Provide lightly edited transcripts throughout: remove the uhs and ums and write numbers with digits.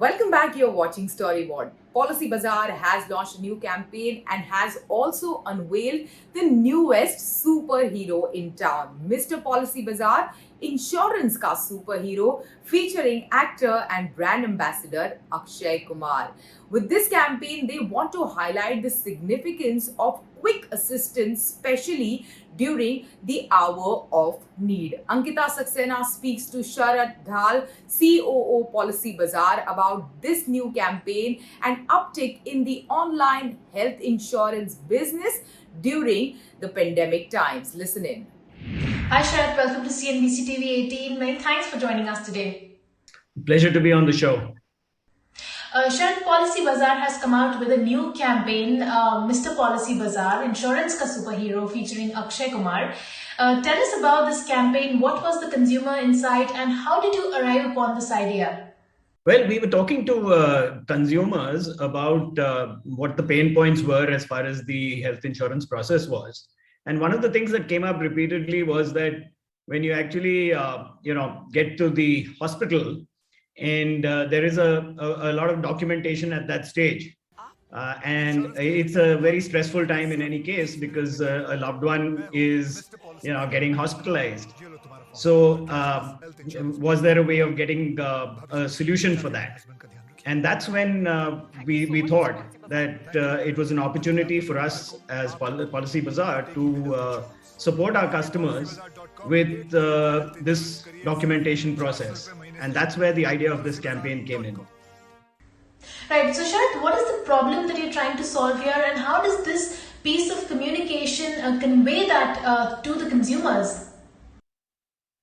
Welcome back. You're watching Storyboard. Policybazaar has launched a new campaign and has also unveiled the newest superhero in town, Mr. Policybazaar, insurance ka superhero, featuring actor and brand ambassador Akshay Kumar. With this campaign, they want to highlight the significance of quick assistance, especially during the hour of need. Ankita Saxena speaks to Sharat Dhall, COO Policybazaar, about this new campaign and uptick in the online health insurance business during the pandemic times. Listen in. Hi Sharat, welcome to CNBC TV 18. Many thanks for joining us today. Pleasure to be on the show. Sharat, Policybazaar has come out with a new campaign, Mr. Policybazaar, Insurance Ka Superhero, featuring Akshay Kumar. Tell us about this campaign. What was the consumer insight and how did you arrive upon this idea? Well, we were talking to consumers about what the pain points were as far as the health insurance process was. And one of the things that came up repeatedly was that when you actually, get to the hospital and there is a lot of documentation at that stage. And it's a very stressful time in any case because a loved one is, getting hospitalized. So was there a way of getting a solution for that? And that's when we thought that it was an opportunity for us as Policybazaar to support our customers with this documentation process. And that's where the idea of this campaign came in. Right, so Sharat, what is the problem that you're trying to solve here and how does this piece of communication convey that to the consumers?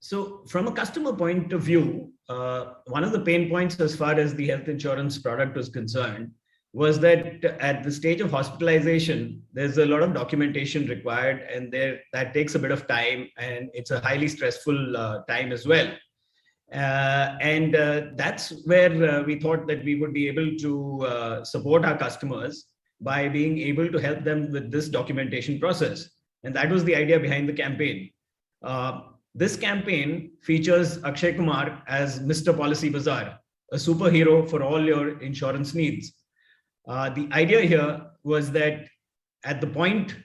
So from a customer point of view, one of the pain points as far as the health insurance product was concerned was that at the stage of hospitalization, there's a lot of documentation required and that takes a bit of time and it's a highly stressful time as well. And that's where we thought that we would be able to support our customers by being able to help them with this documentation process. And that was the idea behind the campaign. This campaign features Akshay Kumar as Mr. Policybazaar, a superhero for all your insurance needs. The idea here was that at the point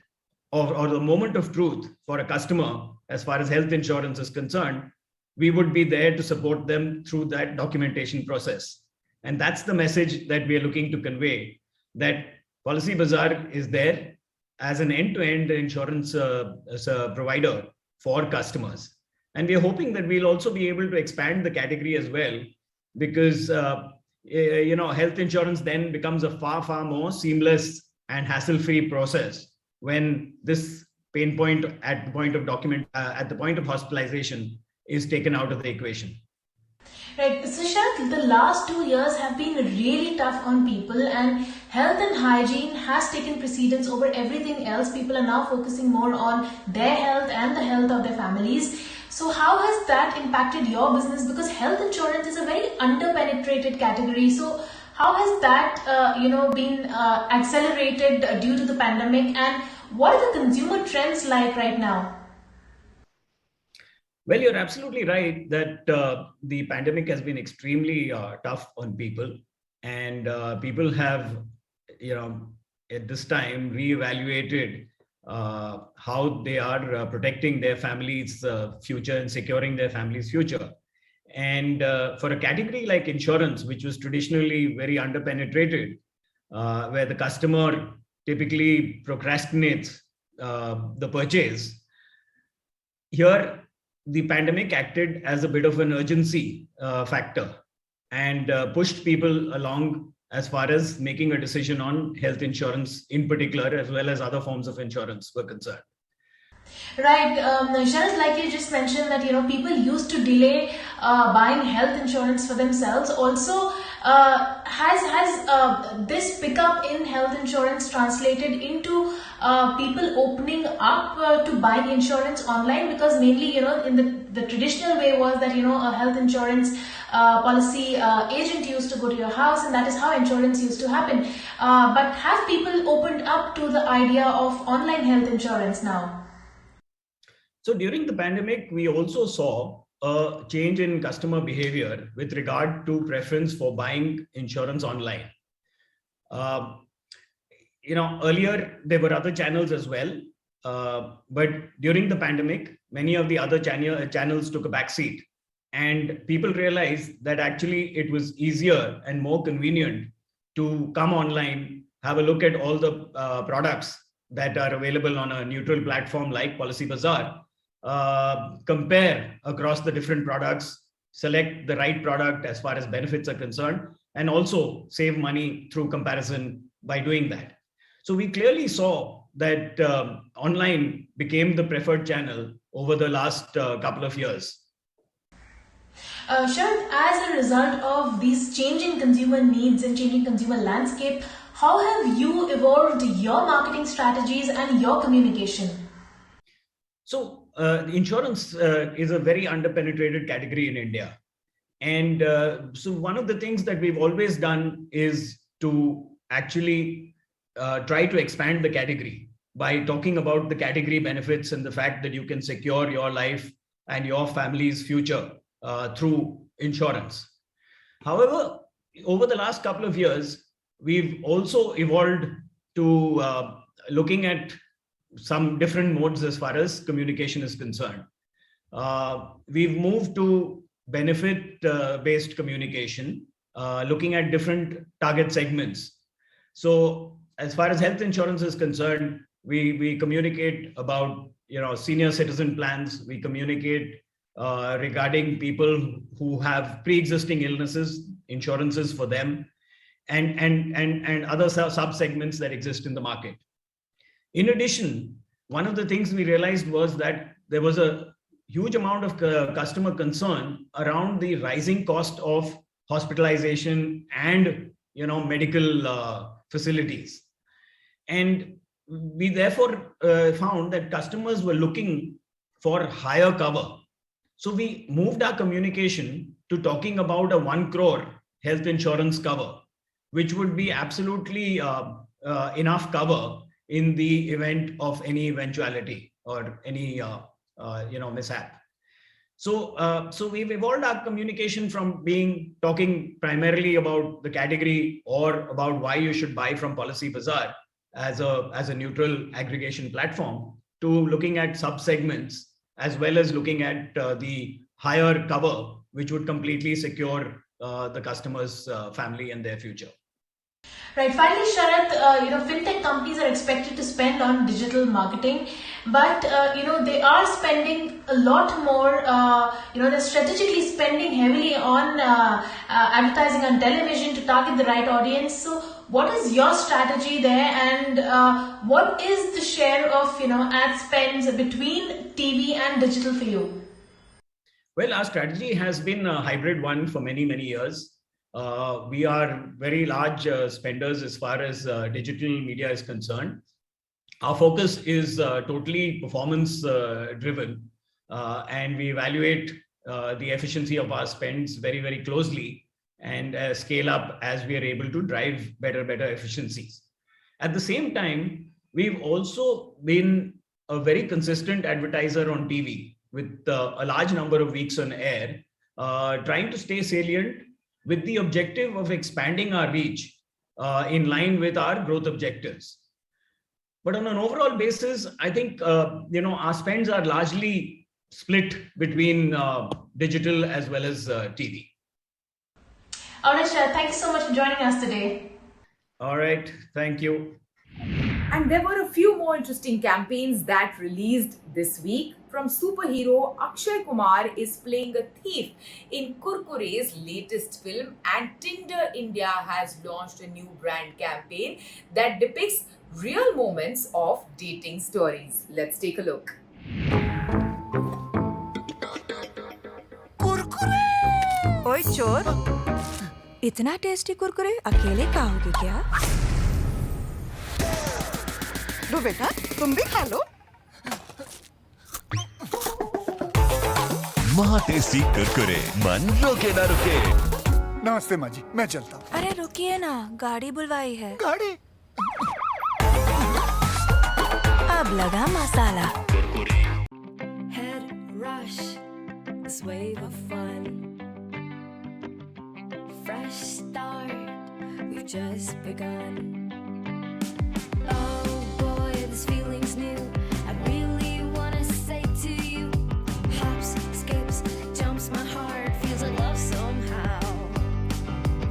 or the moment of truth for a customer, as far as health insurance is concerned, we would be there to support them through that documentation process. And that's the message that we are looking to convey, that Policybazaar is there as an end-to-end insurance provider for customers. And we are hoping that we'll also be able to expand the category as well, because health insurance then becomes a far, far more seamless and hassle-free process when this pain point at the point of hospitalization is taken out of the equation. Right, so Sharat, the last 2 years have been really tough on people and health and hygiene has taken precedence over everything else. People are now focusing more on their health and the health of their families. So how has that impacted your business? Because health insurance is a very under-penetrated category. So how has that been accelerated due to the pandemic and what are the consumer trends like right now? Well, you're absolutely right that the pandemic has been extremely tough on people, and people have, at this time reevaluated how they are protecting their families' future and securing their families' future. And for a category like insurance, which was traditionally very underpenetrated, where the customer typically procrastinates the purchase, here the pandemic acted as a bit of an urgency factor and pushed people along as far as making a decision on health insurance in particular, as well as other forms of insurance were concerned. Right, Sharat, like you just mentioned that people used to delay buying health insurance for themselves. Also, has this pickup in health insurance translated into people opening up to buying insurance online? Because mainly, in the traditional way was that a health insurance policy agent used to go to your house, and that is how insurance used to happen. But have people opened up to the idea of online health insurance now? So during the pandemic, we also saw a change in customer behavior with regard to preference for buying insurance online. Um, Earlier there were other channels as well, but during the pandemic, many of the other channels took a backseat, and people realized that actually it was easier and more convenient to come online, have a look at all the products that are available on a neutral platform like Policybazaar, compare across the different products, select the right product as far as benefits are concerned, and also save money through comparison by doing that. So we clearly saw that online became the preferred channel over the last couple of years. Sharat, as a result of these changing consumer needs and changing consumer landscape, how have you evolved your marketing strategies and your communication? So insurance is a very underpenetrated category in India. And so one of the things that we've always done is to actually try to expand the category by talking about the category benefits and the fact that you can secure your life and your family's future through insurance. However, over the last couple of years, we've also evolved to looking at some different modes as far as communication is concerned. We've moved to benefit based communication, looking at different target segments. So as far as health insurance is concerned, we communicate about senior citizen plans. We communicate regarding people who have pre-existing illnesses, insurances for them, and other sub-segments that exist in the market. In addition, one of the things we realized was that there was a huge amount of customer concern around the rising cost of hospitalization and medical facilities. And we therefore found that customers were looking for higher cover. So we moved our communication to talking about a 1 crore health insurance cover, which would be absolutely enough cover in the event of any eventuality or any mishap. So we've evolved our communication from talking primarily about the category or about why you should buy from Policybazaar as a neutral aggregation platform, to looking at sub-segments as well as looking at the higher cover, which would completely secure the customer's family and their future. Right. Finally, Sharat, fintech companies are expected to spend on digital marketing, but they are spending a lot more. They're strategically spending heavily on advertising on television to target the right audience. So, what is your strategy there, and what is the share of ad spends between TV and digital for you? Well, our strategy has been a hybrid one for many years. We are very large spenders as far as digital media is concerned. Our focus is totally performance driven, and we evaluate the efficiency of our spends very closely and scale up as we are able to drive better efficiencies. At the same time, we've also been a very consistent advertiser on TV with a large number of weeks on air, trying to stay salient with the objective of expanding our reach in line with our growth objectives. But on an overall basis, I think our spends are largely split between digital as well as TV. All right, Sharat, thank you so much for joining us today. All right, thank you. And there were a few more interesting campaigns that released this week. From superhero, Akshay Kumar is playing a thief in Kurkure's latest film, and Tinder India has launched a new brand campaign that depicts real moments of dating stories. Let's take a look. ओए चोर, इतना tasty Kurkure अकेले खाओगे क्या? लो बेटा, तुम भी खा लो। महा टेस्टी कुरकुरे, मन रोके ना रुके। नमस्ते माँ जी, मैं चलता हूँ। अरे रुकिए ना, गाड़ी बुलवाई है। गाड़ी? अब लगा मसाला। Head rush, this wave of fun. Fresh start, we've just begun. Oh boy, this feeling's new. I really wanna say to you, hops, skips, jumps, my heart feels like love somehow.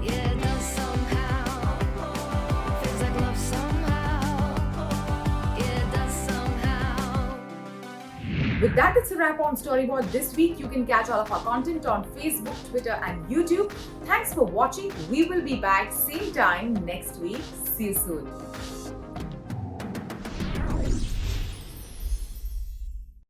Yeah, it does somehow. Feels like love somehow. Yeah, it does somehow. With that, it's a wrap on Storyboard this week. You can catch all of our content on Facebook, Twitter, and YouTube. Thanks for watching. We will be back same time next week. See you soon.